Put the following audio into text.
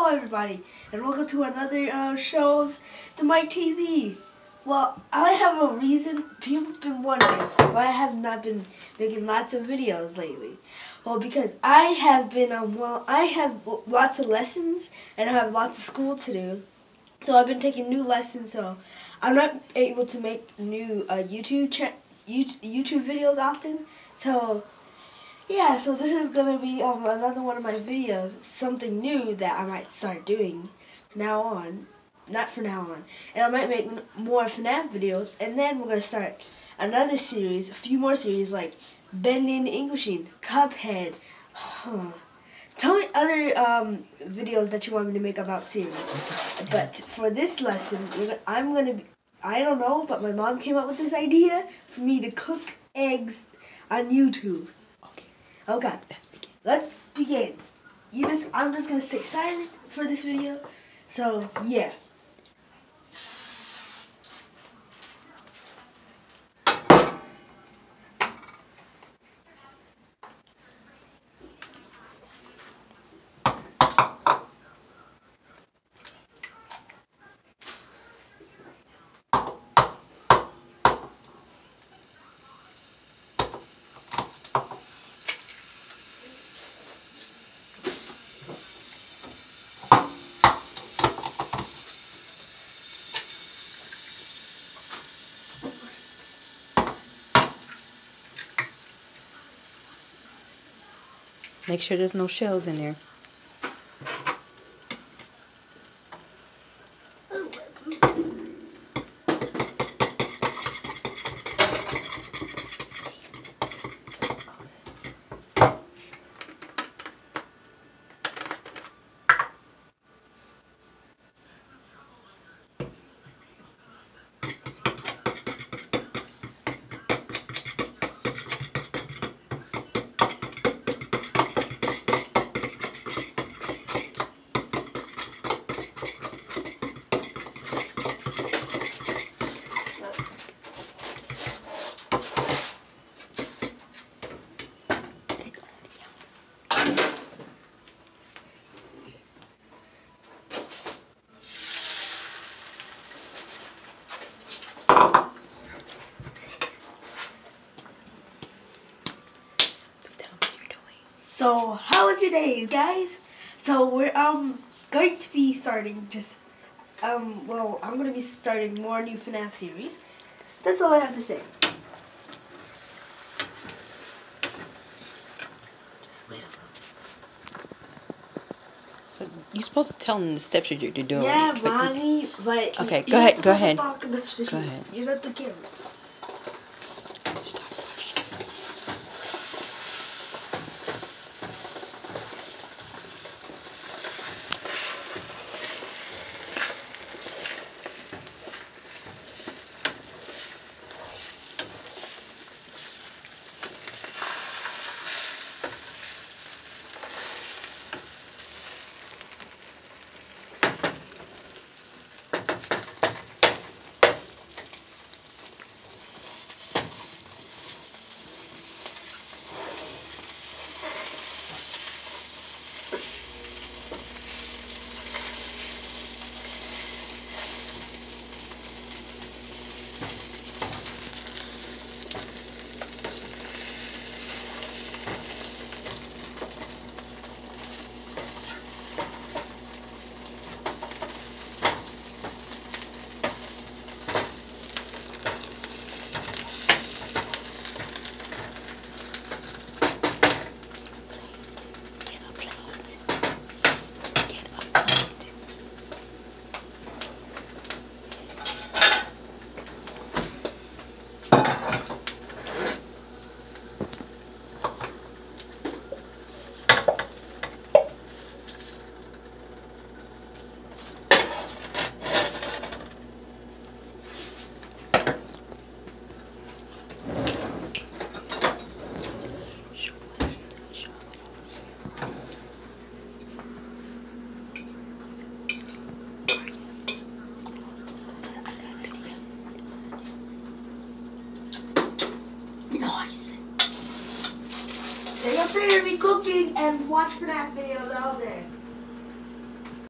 Hello everybody, and welcome to another show of the Mike TV. Well, I have a reason. People have been wondering why I have not been making lots of videos lately. Well, because I have been, I have lots of lessons and I have lots of school to do. So I've been taking new lessons, so I'm not able to make new YouTube videos often. So yeah, so this is going to be another one of my videos, something new that I might start doing now on, not from now on. And I might make more FNAF videos, and then we're going to start another series, a few more series like Bending Englishing, Cuphead. Tell me other videos that you want me to make about series. But for this lesson, I'm going to be, I don't know, but my mom came up with this idea for me to cook eggs on YouTube. Oh God, let's begin. I'm just gonna stay silent for this video. So yeah. Make sure there's no shells in there. So how was your day, guys? So we're going to be starting well, I'm going to be starting more new FNAF series. That's all I have to say. Just wait So you're supposed to tell them the steps you're doing. Yeah, Mommy, but okay, go ahead. Go ahead. You're not the camera. Nice. Stay up there and be cooking and watch FNAF videos all day.